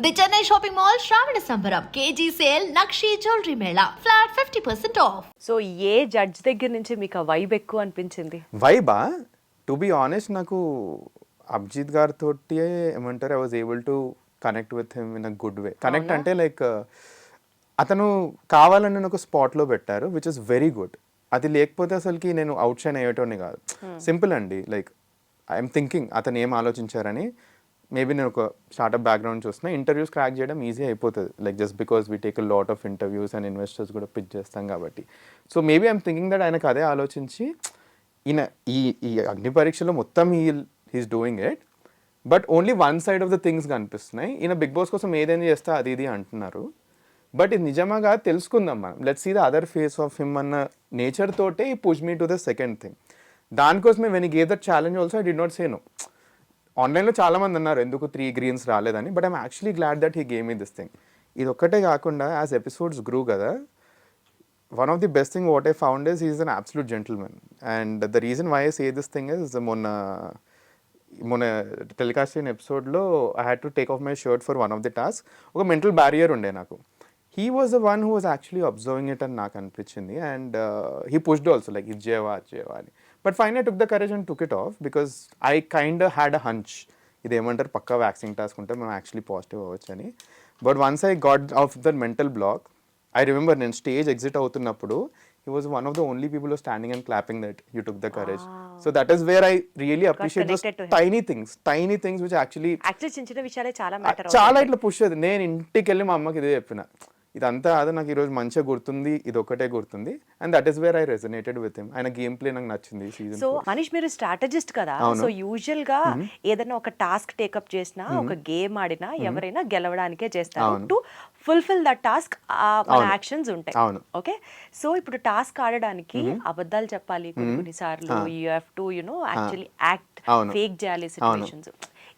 The Chennai shopping mall శ్రావణ సంబరం KG sale nakshi jewellery Mela flat 50% of. So A judge దగ్గర నుంచి మీకు ఆ వైబ్ ఎక్కువ అనిపించింది? వైబా టు బి ఆనెస్ట్ నాకు అభిజిత్ గారితో ఏమంటారు I was able to connect with him in a good way. Connect అంటే లైక్ అతను కావాలని నాకు స్పాట్లో పెట్టారు విచ్ ఇస్ వెరీ గుడ్. అది లేకపోతే అసలుకి నేను అవుట్ షైన్ అయ్యేటోని కాదు. సింపుల్ అండి, లైక్ ఐఎమ్ థింకింగ్ అతను ఏం ఆలోచించారని. మేబీ నేను ఒక స్టార్ట్అప్ బ్యాక్గ్రౌండ్ చూస్తున్నా, ఇంటర్వ్యూస్ క్రాక్ చేయడం ఈజీ అయిపోతుంది, like just because we take a lot of interviews and investors కూడా పిచ్ చేస్తాం కాబట్టి. So maybe I'm thinking that ఆయనకు అదే ఆలోచించి ఈయన ఈ అగ్ని పరీక్షలో మొత్తం he's doing it, but only one side of the things కనిపిస్తున్నాయి. ఈయన బిగ్ బాస్ కోసం ఏదైనా చేస్తే అది ఇది అంటున్నారు, బట్ ఇది నిజమాగా తెలుసుకుందాం మనం. Let's see the other face of him అన్న నేచర్ తోటే he push me to the second thing. దానికోసమే when he gave that challenge also I did not say no. ఆన్లైన్లో చాలామంది అన్నారు ఎందుకు 3 greens రాలేదని, but I'm actually glad that he gave me this thing. ఇది ఒక్కటే కాకుండా యాజ్ ఎపిసోడ్స్ గ్రూ కదా, one of the best thing what I found is is an absolute gentlemen. And the reason why I say this thing is మొన్న telecast అయిన ఎపిసోడ్లో I had to take off my shirt for one of the task. ఒక mental barrier ఉండే నాకు. He was the one who was actually observing it అని నాకు అనిపించింది. And he pushed also like ఇది చేయవా అని. But fine I took the courage and took it off because I kind had a hunch, ఇది ఏమంటారు పక్కా వ్యాక్సింగ్ టాస్క్ ఉంటే మేము యాక్చువల్లీ పాజిటివ్ అవ్వచ్చు అని. But once I got of the mental block, I remember నేను స్టేజ్ ఎగ్జిట్ అవుతున్నప్పుడు he was one of the only people who was standing and clapping that you took the courage. So that is where I really appreciate those tiny things which actually చిన్న చిన్న విషయాలే చాలా matter చాలా ఇట్లా push అయ్యేది. నేను ఇంటికి వెళ్ళి మా అమ్మకి ఇదే చెప్పిన, ఇదంతా అదే నాకు ఈరోజు మంచిగా గుర్తుంది, ఇది ఒకటే గుర్తుంది. And that is where I resonated with him. ఆయన గేమ్ ప్లే నాకు నచ్చింది సీజన్. సో మనీష్ మీరు స్ట్రాటజిస్ట్ కదా, సో యూజువల్ గా ఏదైనా ఒక టాస్క్ టేకప్ చేసినా ఒక గేమ్ ఆడినా ఎవరైనా గెలవడానికే చేస్తారు, టు ఫుల్ఫిల్ దట్ టాస్క్ మన యాక్షన్స్ ఉంటాయి. ఓకే, సో ఇప్పుడు టాస్క్ ఆడడానికి అబద్ధాలు చెప్పాలి కొన్నిసార్లు, you have to actually act, fake చేయాలి సిచ్యువేషన్స్.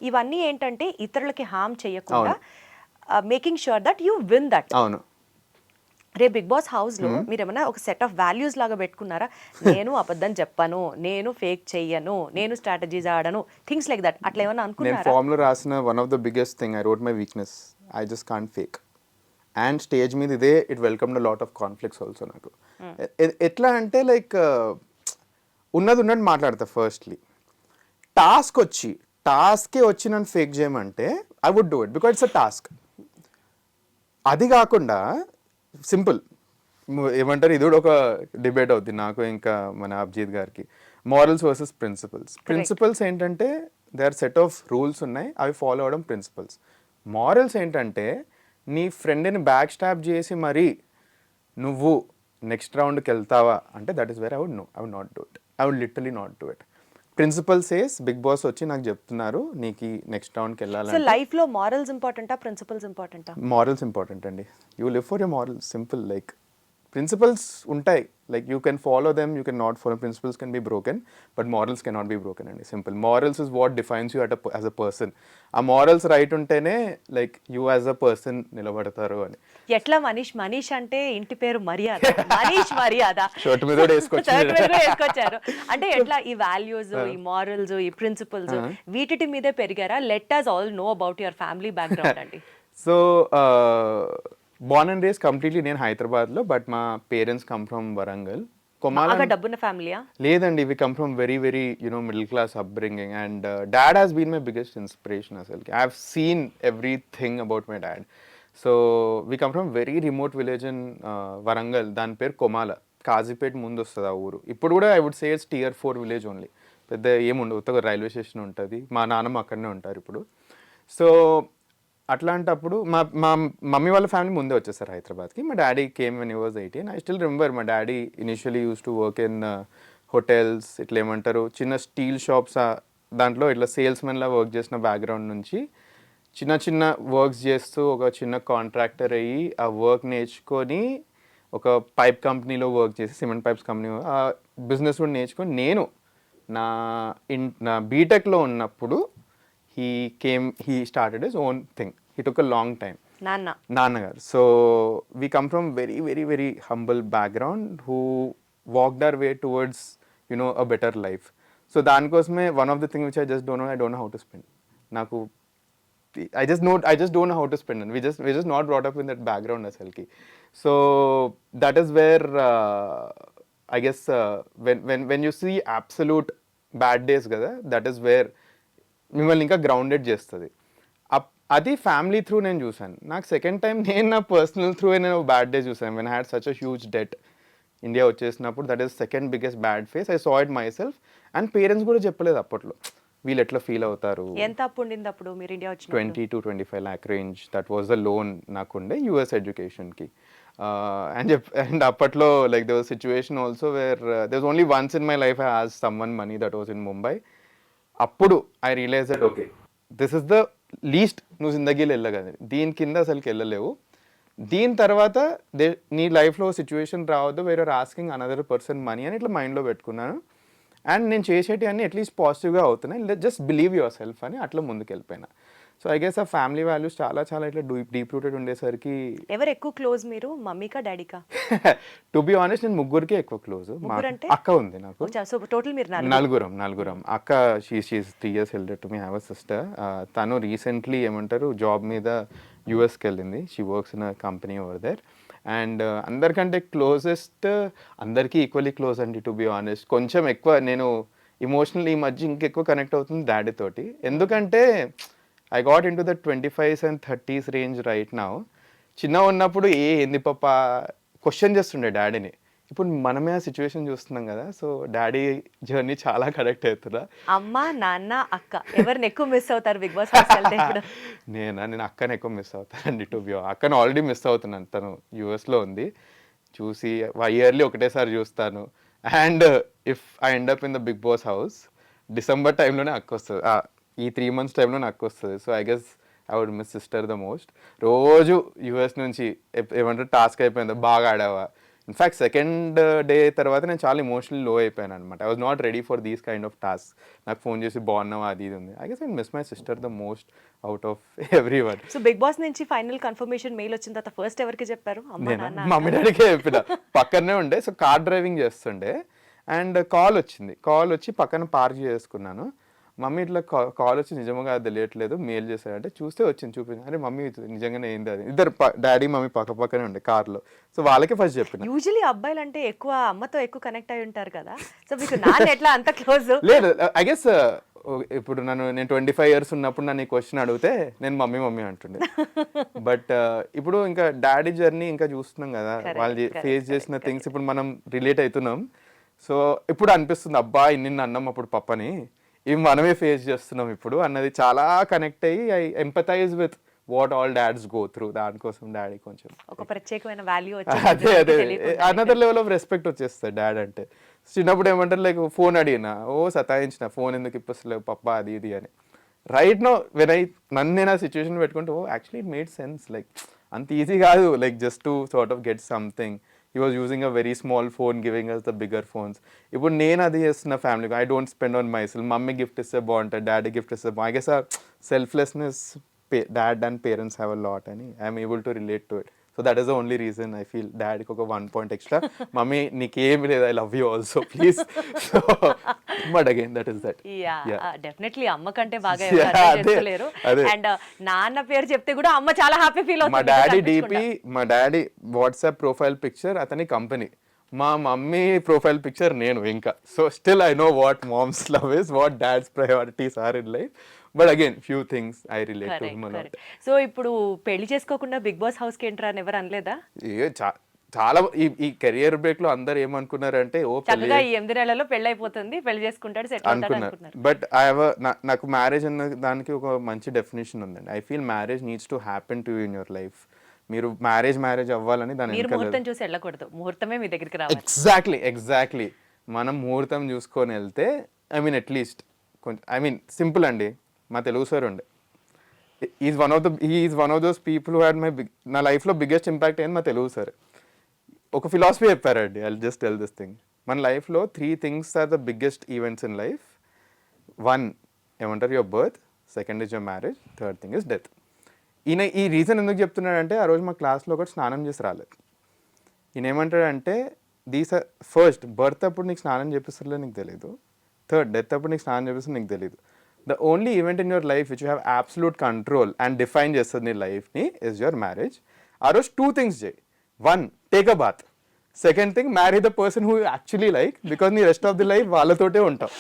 ఇవన్నీ ఏంటంటే ఇతరులకి హార్మ్ చేయకుండా making sure that you win that. అవును, రే బిగ్ బాస్ హౌస్ లో మీరు ఏమైనా ఒక సెట్ ఆఫ్ వాల్యూస్ లాగా పెట్టుకున్నారా? నేను అబద్ధం చెప్పను, నేను ఫేక్ చెయ్యను, నేను స్ట్రాటజీస్ ఆడను, థింగ్స్ లైక్ దట్, అట్లా ఏమైనా అనుకున్నారా? నేను ఫామ్ లో రాసిన one of the biggest thing I wrote my weakness, I just can't fake. And stage మీద ఇదే it welcome the lot of conflicts also నాకు. ఎట్లా అంటే లైక్ ఉన్నది ఉన్నట్టు మాట్లాడతా. ఫస్ట్లీ టాస్కే వచ్చి నన్ను ఫేక్ చేయమంటే I would do it because it's a task. అది కాకుండా సింపుల్ ఏమంటారు, ఇది కూడా ఒక డిబేట్ అవుతుంది నాకు ఇంకా మన అభిజిత్ గారికి. మారల్స్ వర్సెస్ ప్రిన్సిపల్స్ ఏంటంటే they are set of rules ఉన్నాయి, అవి ఫాలో అవడం ప్రిన్సిపల్స్. మారల్స్ ఏంటంటే నీ ఫ్రెండ్ని బ్యాక్ స్టాప్ చేసి మరీ నువ్వు నెక్స్ట్ రౌండ్కి వెళ్తావా అంటే that is where I would not do it. I would literally not do it. Principle says Bigg Boss వచ్చి నాకు చెప్తున్నారు నీకు నెక్స్ట్ రౌండ్కి వెళ్ళాలి. సో లైఫ్ లో మారల్స్ ఇంపార్టెంటా ప్రిన్సిపల్స్ ఇంపార్టెంటా? మారల్స్ ఇంపార్టెంట్ అండి. You live for your morals, simple. Like principles ఉంటాయి, like you can follow them, you can not follow. Principles can be broken but morals can not be broken అండి, simple. Morals is what defines you as a person. ఆ morals right ఉంటేనే like you as a person నిలబడతారు అని. ఎట్లా మనీష్ అంటే ఇంటి పేరు మర్యాద, మనీష్ మర్యాద షర్ట్ మీద వేసుకొచ్చారు అంటే ఎట్లా ఈ వాల్యూస్, ఈ మారల్స్, ఈ ప్రిన్సిపల్స్ వీటి మీదే పెరిగారా? Let us all know about your family background అండి. So born and raised completely నేను హైదరాబాద్లో, బట్ మా పేరెంట్స్ కమ్ ఫ్రమ్ వరంగల్. డబ్బున్న ఫ్యామిలీయా? లేదండి, we come from very very middle class upbringing. And dad has been my biggest inspiration. అసలుకి I have seen everything about my dad. So we come from very remote village in Warangal, దాని పేరు కొమాల, కాజీపేట ముందు వస్తుంది ఆ ఊరు. ఇప్పుడు కూడా I would say it's Tier 4 village only, పెద్ద ఏముండదు, ఒక రైల్వే స్టేషన్ ఉంటుంది. మా నాన్నమ్మ అక్కడనే ఉంటారు ఇప్పుడు. సో అట్లాంటప్పుడు మా మమ్మీ వాళ్ళ ఫ్యామిలీ ముందే వచ్చేసారు హైదరాబాద్కి. మా daddy came when he was 18. I still remember మా daddy initially use to work in hotels, ఇట్లా ఏమంటారు చిన్న స్టీల్ షాప్స్, దాంట్లో ఇట్లా సేల్స్మెన్లా వర్క్ చేసిన బ్యాక్గ్రౌండ్ నుంచి చిన్న వర్క్స్ చేస్తూ ఒక చిన్న కాంట్రాక్టర్ అయ్యి ఆ వర్క్ నేర్చుకొని ఒక పైప్ కంపెనీలో వర్క్ చేసి, సిమెంట్ పైప్స్ కంపెనీ, ఆ బిజినెస్ కూడా నేర్చుకొని నేను నా బీటెక్లో ఉన్నప్పుడు he started his own thing. He took a long time. నాన్నగారు. So we come from very very very humble background who walked our way towards a better life. So దానికోసమే one of the things which I just don't know how to spend. నాకు I just don't know how to spend it. We're just not brought up in that background asalki. So that is where I guess when you see absolute bad days కదా, that is where మిమ్మల్ని ఇంకా grounded చేస్తుంది. అది family through నేను చూసాను. నాకు second time నేను నా పర్సనల్ త్రూ నేను బ్యాడ్ డే చూసాను. When I had such a huge debt India వచ్చేసినప్పుడు, that is second biggest bad phase. I saw it my self. And parents కూడా చెప్పలేదు అప్పట్లో వీళ్ళు ఎట్లా ఫీల్ అవుతారు. ఎంత అప్పు ఉండింది అప్పుడు మీరు ఇండియా వచ్చిన? 20 to 25 lakh రేంజ్. దట్ వాజ్ ద లోన్ నాకుండే యూఎస్ ఎడ్యుకేషన్కి. అండ్ అప్పట్లో like they was situation also where they was only once in my life I asked someone money, that was in Mumbai. అప్పుడు I realize that okay this is the least నువ్వు జిందగీలో వెళ్ళగలదు, దీని కింద అసలుకి వెళ్ళలేవు. దీని తర్వాత నీ లైఫ్లో సిచ్యువేషన్ రావద్దు where are asking another person money అని ఇట్లా మైండ్లో పెట్టుకున్నాను. అండ్ నేను చేసేటి అన్నీ అట్లీస్ట్ పాజిటివ్గా అవుతున్నాయి, జస్ట్ బిలీవ్ యువర్ సెల్ఫ్ అని అట్లా ముందుకు వెళ్ళిపోయినా. సో ఐ గెస్ ఆ ఫ్యామిలీ వాల్యూస్ చాలా చాలా ఇట్లా డీప్ రూటెడ్ ఉండేసరికి. ఎవరు ఎక్కువ క్లోజ్ మీరు, మమ్మీకా డాడీకా? టు బి ఆనెస్ట్ నేను ముగ్గురికి ఎక్కువ క్లోజ్. అక్క ఉంది నాకు. సో టోటల్ మీరు నలుగురం. అక్క she is 3 years elder to me. I have a sister. తను రీసెంట్లీ ఏమంటారు జాబ్ మీద యూఎస్కి వెళ్ళింది. She works in a company over there. And అందరికంటే క్లోజెస్ట్, అందరికీ ఈక్వల్లీ క్లోజ్ అండి టు బి ఆనెస్ట్. కొంచెం ఎక్కువ నేను ఇమోషనల్ ఈ మధ్య ఇంకెక్కువ కనెక్ట్ అవుతుంది డాడీ తోటి. ఎందుకంటే I got in to the 25s and 30s range right now. చిన్న ఉన్నప్పుడు ఏంది పాప క్వశ్చన్ చేస్తుండే డాడీని. ఇప్పుడు మనమే ఆ సిచ్యువేషన్ చూస్తున్నాం కదా, సో డాడీ జర్నీ చాలా కనెక్ట్ అవుతుందా. అమ్మ నాన్న అక్క ఎవరిని ఎక్కువ మిస్ అవుతారు బిగ్ బాస్ హౌస్ వెళ్తే? నేను అక్కని ఎక్కువ మిస్ అవుతానండి టు బి. అక్కను ఆల్రెడీ మిస్ అవుతున్నాను, తను యూఎస్లో ఉంది. చూసి ఇయర్లీ ఒకటేసారి చూస్తాను. And if I end up in the Bigg Boss house December టైంలోనే అక్క వస్తుంది, ఈ 3 months టైంలోనే అక్క వస్తుంది. So I guess I would miss sister the most. రోజు యూఎస్ నుంచి ఏమంటారు టాస్క్ అయిపోయింది, బాగా ఆడావా. ఇన్ఫ్యాక్ట్ సెకండ్ డే తర్వాత నేను చాలా ఇమోషనల్ లో అయిపోయాను అనమాట. I was not ready for these kind of task. నాకు ఫోన్ చేసి బాగున్నావా అది ఇది ఉంది. I guess I miss my sister the most out of everyone. So Bigg Boss నుంచి ఫైనల్ కన్ఫర్మేషన్ మెయిల్ వచ్చిన తర్వాత ఫస్ట్ ఎవరికి చెప్పారు? మమ్మీ డాడీకే చెప్పిన. పక్కనే ఉండే, సో కార్ డ్రైవింగ్ చేస్తుండే. అండ్ కాల్ వచ్చి పక్కన పార్క్ చేసుకున్నాను. మమ్మీ ఇట్లా కాల్ వచ్చి నిజంగా అది తెలియట్లేదు, మెయిల్ చేశారంటే చూస్తే వచ్చింది, చూపించింది. అరే మమ్మీ నిజంగానే ఏంది అది. ఇద్దరు డాడీ మమ్మీ పక్కనే ఉండే కార్లో. సో వాళ్ళకే ఫస్ట్ చెప్పిన. యూజువల్లీ అబ్బాయిలు అంటే ఎక్కువ అమ్మతో ఎక్కువ కనెక్ట్ అయి ఉంటారు కదా, సో మీకు నాన్న ఎట్లా అంత క్లోజ్? లేదు, ఐ గెస్ ఇప్పుడు నేను 25 years ఉన్నప్పుడు నన్ను ఈ క్వశ్చన్ అడిగితే నేను మమ్మీ అంటుండే. బట్ ఇప్పుడు ఇంకా డాడీ జర్నీ ఇంకా చూస్తున్నాం కదా, వాళ్ళు ఫేస్ చేసిన థింగ్స్ ఇప్పుడు మనం రిలేట్ అవుతున్నాం. సో ఇప్పుడు అనిపిస్తుంది అబ్బా ఇన్ని అన్నం అప్పుడు పప్పని, ఇవి మనమే ఫేస్ చేస్తున్నాం ఇప్పుడు అన్నది చాలా కనెక్ట్ అయ్యి I empathise with what all dads go through. దానికోసం డాడీ కొంచెం ఒక ప్రత్యేకమైన వాల్యూ అదే అనదర్ లెవెల్ ఆఫ్ రెస్పెక్ట్ వచ్చేస్తుంది డాడ్ అంటే. చిన్నప్పుడు ఏమంటారు లైక్ ఫోన్ అడిగినా సతాయించిన, ఫోన్ ఎందుకు ఇప్పిస్తలేవు పప్ప అది ఇది అని. రైట్ నో వెన్ నన్ను నేను ఆ సిచ్యువేషన్ పెట్టుకుంటే actually it made sense. Like అంత ఈజీ కాదు, like just to sort of get something. He was using a very small phone, giving us the bigger phones. ఇప్పుడు నేను అది చేస్తున్న family, I don't spend on my self. Mummy gift ఇస్తే బాగుంటుంది, daddy gift ఇస్తే బాగుంటుంది. I guess ఆ selflessness dad and parents have a lot అని I'm able to relate to it. So that is the only reason I feel డాడీకి ఒక 1 point extra. Mummy నీకేమి లేదు, I love you also please. So but again that is that. Definitely అమ్మ కంటే బాగా చేసుకోలేరు. And నాన్న పేరు చెప్తే కూడా అమ్మ చాలా హ్యాపీ ఫీల్ అవుతుంది. మా డాడీ డిపి, మా డాడీ వాట్సాప్ ప్రొఫైల్ పిక్చర్ అతని కంపెనీ, మా మమ్మీ ప్రొఫైల్ పిక్చర్ నేను ఇంకా. So still I know what moms love is, what dads priorities are in life. But again few things I relate to him. సో ఇప్పుడు పెళ్లి చేసుకోకుండా Bigg Boss house కి enter అని ఎవరు అనలేదా? చాలా ఈ కెరియర్ బ్రేక్ లో అందరు ఏమనుకున్నారంటే చక్కగా ఈ 8 నెలల్లో పెళ్లి అయిపోతుంది, పెళ్లి చేసుకుంటాడు, సెటిల్ అవుతాడు అనుకున్నారు. బట్ నాకు మ్యారేజ్ అన్న దానికి ఒక మంచి డెఫినేషన్ ఉందండి. I feel marriage needs to happen to in your life. మీరు మ్యారేజ్ అవ్వాలని దాని ముహూర్తం చూసి వెళ్ళకూడదు, ముహూర్తమే మీ దగ్గరికి రావాలి. ఎగ్జాక్ట్లీ మనం ముహూర్తం చూసుకొని వెళ్తే ఐ మీన్ అట్లీస్ట్ కొంచెం ఐ మీన్ సింపుల్ అండి. మా తెలుగు సార్ ఉండే, is one of those people who had నా లైఫ్లో బిగ్గెస్ట్ ఇంపాక్ట్ అయింది మా తెలుగు సార్. ఒక ఫిలాసఫీ చెప్పారండి, I just tell this thing. మన లైఫ్లో 3 things are the biggest events in life. 1 ఏమంటారు your birth, 2nd is your marriage, 3rd thing is death. ఈయన ఈ రీజన్ ఎందుకు చెప్తున్నాడంటే ఆ రోజు మా క్లాస్లో ఒకటి స్నానం చేసి రాలేదు. ఈయన ఏమంటాడంటే ఫస్ట్ బర్త్ అప్పుడు నీకు స్నానం చేపిస్తలే నీకు తెలియదు, 3rd డెత్ అప్పుడు నీకు స్నానం చేపిస్తే నీకు తెలియదు, the only event in your life which you have absolute control and define చేస్తుంది నీ లైఫ్ని is your marriage. ఆ రోజు 2 things చేయి. 1, take a bath. Second thing, marry the person who you actually like, because నీ rest of the life వాళ్ళతోటే ఉంటావు.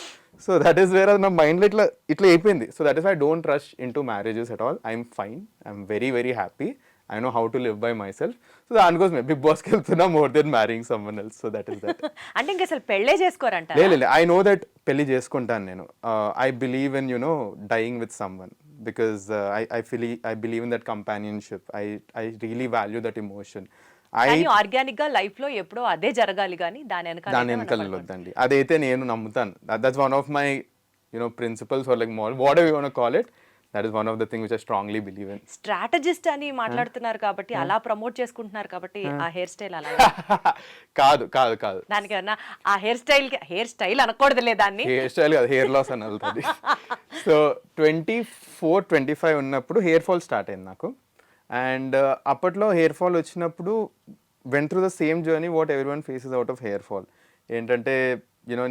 So that is where నా మైండ్లో ఇట్లా అయిపోయింది. So that is why I don't rush into marriages at all. I'm fine. I'm very, very happy. I know how to live by myself. So దానికోసమే big బాస్కి వెళ్తున్నా more than marrying someone else. So that is that. అంటే ఇంక అసలు పెళ్ళే చేసుకోరంట. లేదు, I know that పెళ్లి చేసుకుంటాను నేను. I believe in, dying with someone, because I believe in that companionship. I really value that emotion. కానీ ఆర్గానిక్ గా లైఫ్ లో ఎప్పుడో అదే జరగాలి కానీ దాని వెనకాల వద్దండి. అదైతే నేను నమ్ముతాను. That's one of my principles are like whatever you want to call it. That is one of the thing which I strongly believe in. Strategist అని మాట్లాడుతున్నారు కాబట్టి, అలా ప్రమోట్ చేసుకుంటున్నారు కాబట్టి ఆ హెయిర్ స్టైల్ అలా కాదు దానికన్నా ఆ హెయిర్ స్టైల్ అనకూడదులే, దాన్ని హెయిర్ స్టైల్ కాదు, హెయిర్ లాస్ అని వెళ్తుంది. సో 24-25 ఉన్నప్పుడు హెయిర్ ఫాల్ స్టార్ట్ అయింది నాకు. అండ్ అప్పట్లో హెయిర్ ఫాల్ వచ్చినప్పుడు went through the same journey what everyone faces out of hair fall. ఏంటంటే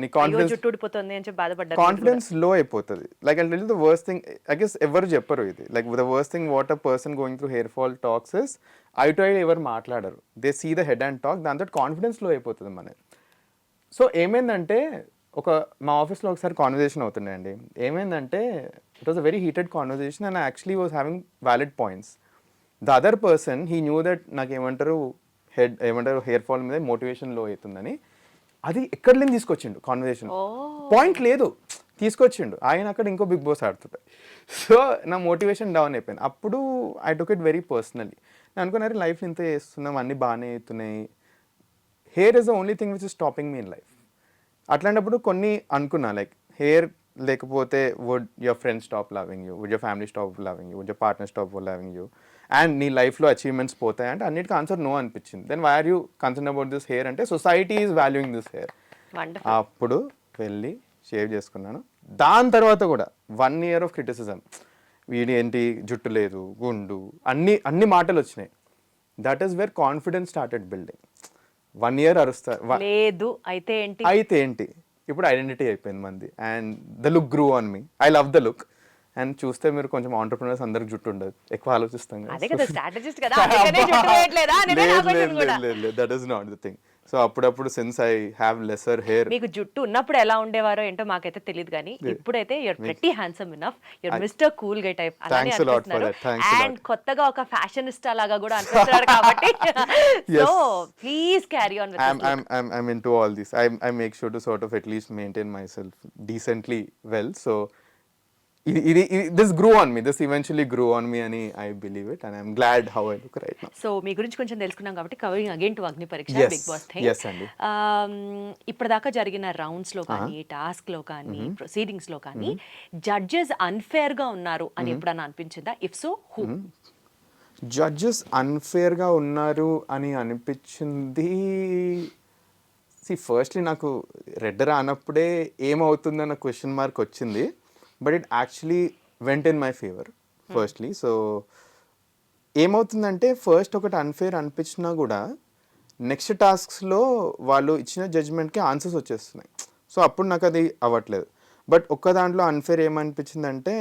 నీ కాన్ఫిడెన్స్ లో అయిపోతుంది. Like I tell you the worst thing, I guess ఎవరు చెప్పరు ఇది. Like the worst thing what a person going through hair fall talks is eye to eye ఎవరు మాట్లాడరు. They see the head and talk, దాంతో confidence low అయిపోతుంది మనది. So ఏమైందంటే మా ఆఫీస్లో ఒకసారి కాన్వర్జేషన్ అవుతుండే అండి. ఏమైందంటే it was a very heated conversation and actually was having valid points. The other person he knew that నాకు హెయిర్ ఫాల్ మీద మోటివేషన్ లో అవుతుందని, అది ఎక్కడ లేని తీసుకొచ్చిండు కాన్వర్జేషన్. పాయింట్ లేదు, తీసుకొచ్చిండు ఆయన. అక్కడ ఇంకో బిగ్ బాస్ ఆడుతుంటాయి. సో నా మోటివేషన్ డౌన్ అయిపోయింది. అప్పుడు I took it very personally. నేను అనుకున్నారు లైఫ్ ఇంత చేస్తున్నాం, అన్నీ బాగానే అవుతున్నాయి, hair is the only thing which is stopping me in life. అట్లాంటప్పుడు కొన్ని అనుకున్నా, లైక్ హెయిర్ లేకపోతే would your friends stop loving you, would your family stop loving you, would your partner stop loving you, and నీ లైఫ్లో achievements పోతాయి అంటే అన్నిటికీ answer no అనిపించింది. Then why are you concern about this hair అంటే society is valuing this hair. అప్పుడు వెళ్ళి shave చేసుకున్నాను. దాని తర్వాత కూడా 1 year ఆఫ్ క్రిటిసిజం, వీడి ఏంటి జుట్టు లేదు, గుండు, అన్ని మాటలు వచ్చినాయి. That is wear confidence started building. 1 year అరుస్తారు, లేదు అయితే ఏంటి, ఇప్పుడు ఐడెంటిటీ అయిపోయింది మంది. And the look గ్రూ on me, I love the look. And చూస్తే మీరు కొంచెం ఆంటర్‌ప్రెన్యూర్స్ అందరికి జుట్టు ఉండదు, ఎక్కువ ఆలోచిస్తాం కదా. That is not the thing. So అప్పుడప్పుడు since I have lesser hair. మీకు జుట్టు ఉన్నప్పుడు ఎలా ఉండేవారో ఏంటో మాకైతే తెలియదు, కానీ ఇప్పుడైతే you're pretty handsome enough, you're mister cool guy type అలానే అనిపిస్తున్నారు. అండ్ కొత్తగా ఒక ఫ్యాషనిస్టా లాగా కూడా అనిపిస్తున్నారు కాబట్టి so please carry on with. I'm into all this. I make sure to sort of at least maintain myself decently well. So this grew on me, this eventually grew on me, and I believe it, and I'm glad how I look right now. So మీ గురించి కొంచెం తెలుసుకున్నాం కాబట్టి covering again to Agnipariksha Bigg Boss thing. Yes అండి. ఇప్పటిదాకా జరిగిన rounds లో కానీ, టాస్క్ లో కానీ, ప్రొసీడింగ్స్ లో కానీ జడ్జెస్ అన్ఫేర్ గా ఉన్నారు అని ఎప్పుడన్నా అనిపించిందా? If so who? Judges unfair గా ఉన్నారు అని అనిపించింది, ఫస్ట్లీ నాకు రెడ్ రానప్పుడే ఏమవుతుందన్న క్వశ్చన్ మార్క్ వచ్చింది. But it actually went in my favour firstly. So ఏమవుతుందంటే ఫస్ట్ ఒకటి అన్ఫేర్ అనిపించినా కూడా నెక్స్ట్ టాస్క్స్లో వాళ్ళు ఇచ్చిన జడ్జ్మెంట్కి ఆన్సర్స్ వచ్చేస్తున్నాయి. సో అప్పుడు నాకు అది అవ్వట్లేదు. బట్ ఒక్క దాంట్లో అన్ఫేర్ ఏమనిపించిందంటే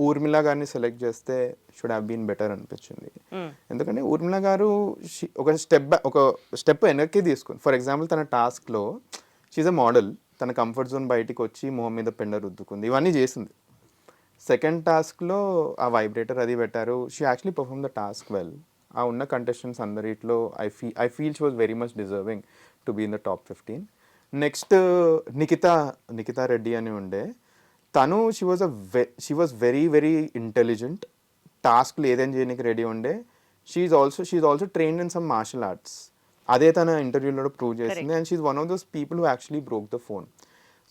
ఊర్మిళ గారిని సెలెక్ట్ చేస్తే షుడ్ హ్యావ్ బీన్ బెటర్ అనిపించింది. ఎందుకంటే ఊర్మిళ గారు ఒక స్టెప్ వెనక్కి తీసుకుని, ఫర్ ఎగ్జాంపుల్ తన టాస్క్లో షీఈ్ అ మోడల్, తన కంఫర్ట్ జోన్ బయటికి వచ్చి మొహం మీద పెండ రుద్దుకుంది, ఇవన్నీ చేసింది. సెకండ్ టాస్క్లో ఆ వైబ్రేటర్ అది పెట్టారు, she actually perform the task well. ఆ ఉన్న కంటెస్టెంట్స్ అందరిలో I feel she was very much deserving to be in the top 15. Next Nikhita Reddy అని ఉండే, తను she was very very intelligent, టాస్క్లు ఏదైనా చేయడానికి రెడీ ఉండే. She also trained in some martial arts, అదే తన ఇంటర్వ్యూలో ప్రూవ్ చేసింది. And she one of those people who actually broke the phone.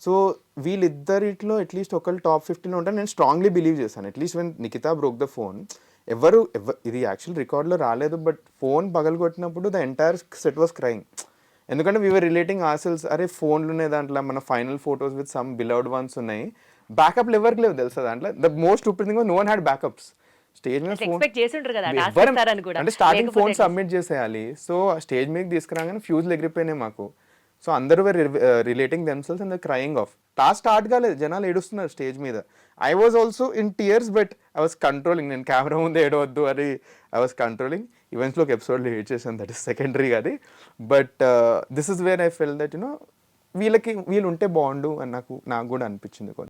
So వీళ్ళిద్దరిలో అట్లీస్ట్ ఒకళ్ళు టాప్ 15లో ఉంటారు నేను స్ట్రాంగ్లీ బిలీవ్ చేశాను. At least when Nikhita broke the phone, ఎవరు ఇది యాక్చువల్ రికార్డ్లో రాలేదు, బట్ ఫోన్ పగలగొట్టినప్పుడు the entire set was crying. ఎందుకంటే వీఆర్ రిలేటింగ్ ఆర్సెల్స్, అరే ఫోన్లు ఉన్నాయి దాంట్లో, మన final photos with some beloved ones ఉన్నాయి, బ్యాకప్లు ఎవరికి లేవు తెలుసా దాంట్లో. The most stupid thing was no one had backups. Stage మీద అంటే స్టార్టింగ్ ఫోన్ సబ్మిట్ చేసేయాలి. సో స్టేజ్ మీద తీసుకురాగానే ఫ్యూజ్లు ఎగిరిపోయినాయి మాకు. సో అందరూ relating themselves and crying of. Task start కాలేదు, జనాలు ఏడుస్తున్నారు స్టేజ్ మీద. I was also in tears but I was controlling. నేను కెమెరా ముందు ఏడవద్దు అని ఐ వాజ్ కంట్రోలింగ్. ఈవెంట్స్లో ఒక ఎపిసోడ్లో ఏడ్ చేశాను, దట్ ఇస్ సెకండరీ అది. But this is where I felt that వీళ్ళు ఉంటే బాగుండు అని నాకు కూడా అనిపించింది కొంచెం.